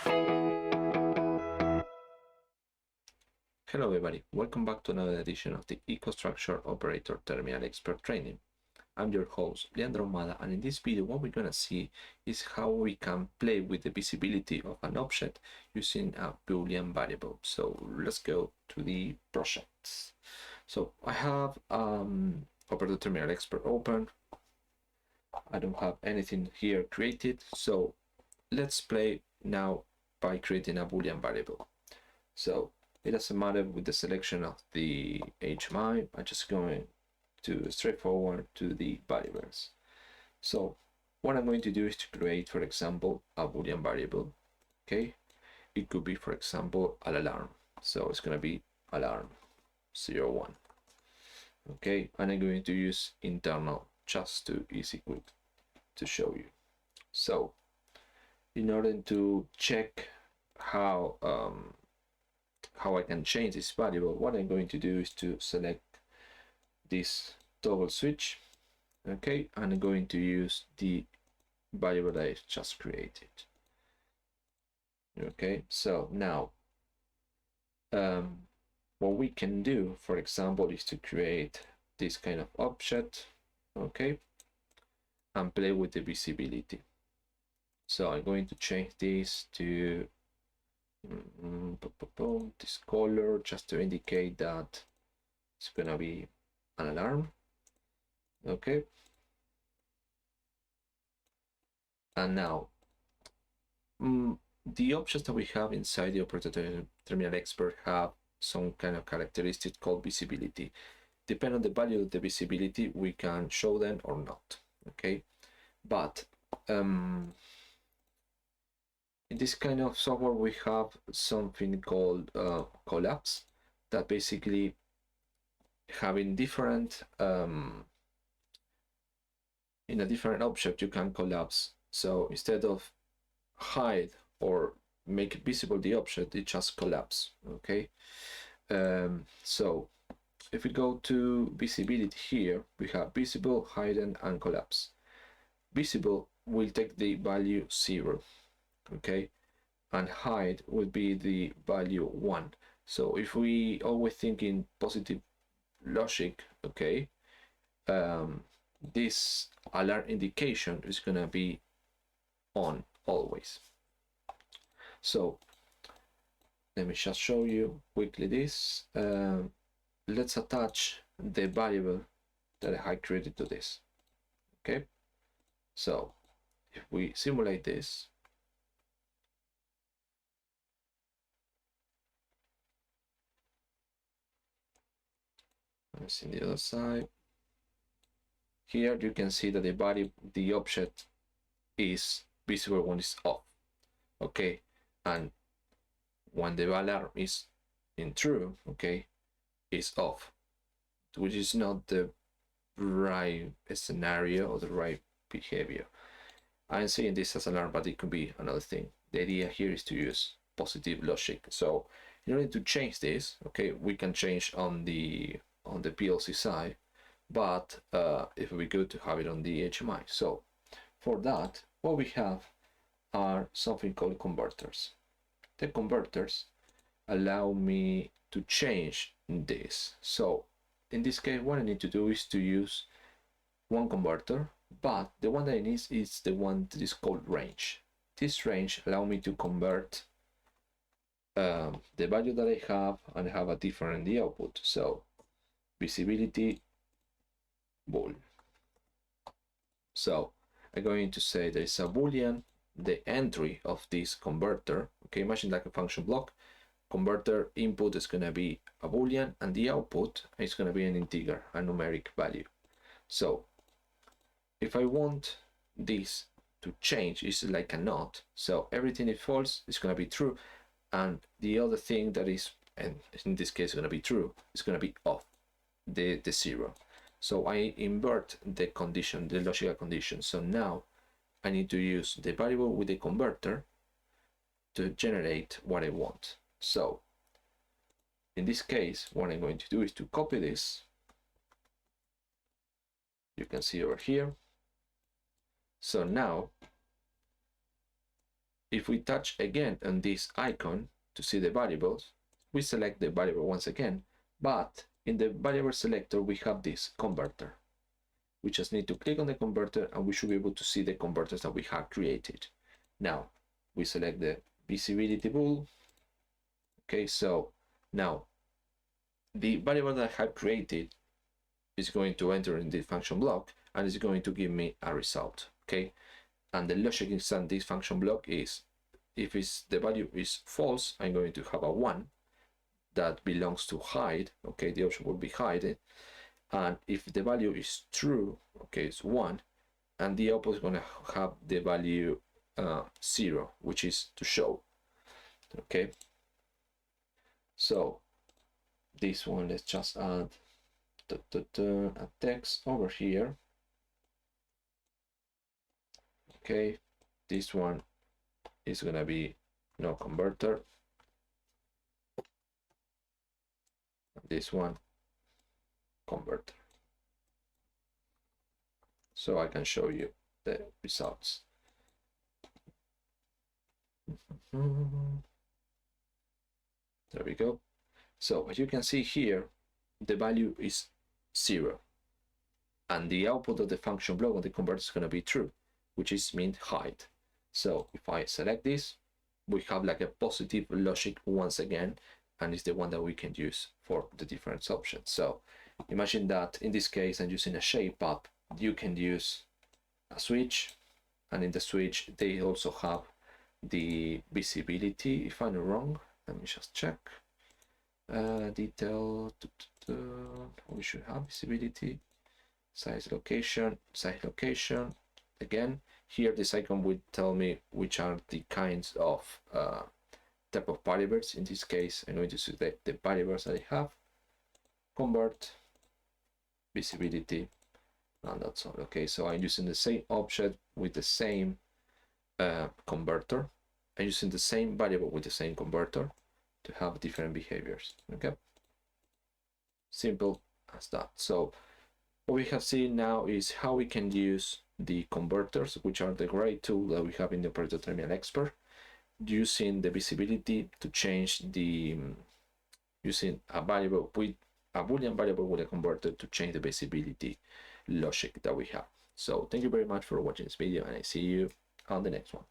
Hello everybody, welcome back to another edition of the EcoStruxure Operator Terminal Expert training. I'm your host, Leandro Mada, and in this video what we're going to see is how we can play with the visibility of an object using a Boolean variable. So let's go to the projects. So I have Operator Terminal Expert open. I don't have anything here created, so let's play now by creating a Boolean variable. So it doesn't matter with the selection of the HMI, I'm just going to straightforward to the variables. So what I'm going to do is to create, for example, a Boolean variable. Okay, it could be, for example, an alarm. So it's going to be alarm 01. Okay, and I'm going to use internal just to easy quick to show you. So in order to check how I can change this variable, what I'm going to do is to select this toggle switch, okay, and I'm going to use the variable that I just created. Okay, so now what we can do, for example, is to create this kind of object, okay, and play with the visibility. So I'm going to change this to this color just to indicate that it's gonna be an alarm. Okay, and now the options that we have inside the Operator Terminal Expert have some kind of characteristic called visibility. Depending on the value of the visibility, we can show them or not. Okay, but in this kind of software we have something called collapse, that basically having different in a different object you can collapse. So instead of hide or make visible the object, it just collapse. Okay, so if we go to visibility here, we have visible, hidden, and collapse. Visible will take the value 0, okay, and hide will be the value 1. So if we always think in positive logic, okay, this alarm indication is gonna be on always. So let me just show you quickly this. Let's attach the variable that I created to this. Okay, so if we simulate this, let's see the other side. Here you can see that the object is visible when it's off. Okay, and when the alarm is in true, okay, it's off, which is not the right scenario or the right behavior. I'm saying this as alarm, but it could be another thing. The idea here is to use positive logic. So in order to change this, okay, we can change on the PLC side, but if we go to have it on the HMI. So for that, what we have are something called converters. The converters allow me to change this. So in this case, what I need to do is to use one converter, but the one that I need is the one that is called range. This range allows me to convert the value that I have and have a different in the output. So visibility bool. So I'm going to say there is a boolean, the entry of this converter. Okay, imagine like a function block. Converter input is going to be a boolean and the output is going to be an integer, a numeric value. So if I want this to change, it's like a not. So everything is false is going to be true, and the other thing that is, and in this case, going to be true, is going to be off, the 0. So I invert the condition, the logical condition. So now I need to use the variable with the converter to generate what I want. So in this case, what I'm going to do is to copy this. You can see over here. So now If we touch again on this icon to see the variables, we select the variable once again, but in the variable selector we have this converter. We just need to click on the converter and we should be able to see the converters that we have created. Now we select the visibility bool. Okay, so now the variable that I have created is going to enter in the function block and it's going to give me a result. Okay, and the logic inside this function block is, if the value is false, I'm going to have a 1 that belongs to hide. Okay, the option will be hide. And if the value is true, okay, it's 1, and the output is going to have the value 0, which is to show. Okay, so this one, let's just add a text over here. Okay, this one is going to be no converter. This one, converter. So I can show you the results. There we go. So as you can see here, the value is 0. And the output of the function block of the converter is going to be true, which is mean hide. So if I select this, we have like a positive logic once again, and it's the one that we can use for the different options. So imagine that in this case I'm using a shape up. You can use a switch, and in the switch they also have the visibility. If I'm wrong, let me just check. Detail, we should have visibility, size location. Again, here this icon will tell me which are the kinds of type of variables. In this case, I'm going to select the variables that I have, convert, visibility, and that's all. Okay, so I'm using the same object with the same converter. I'm using the same variable with the same converter to have different behaviors. Okay, simple as that. So what we have seen now is how we can use the converters, which are the great tool that we have in the Operator Terminal Expert, using the visibility to change the using a variable with a Boolean variable with a converter to change the visibility logic that we have. So thank you very much for watching this video, and I see you on the next one.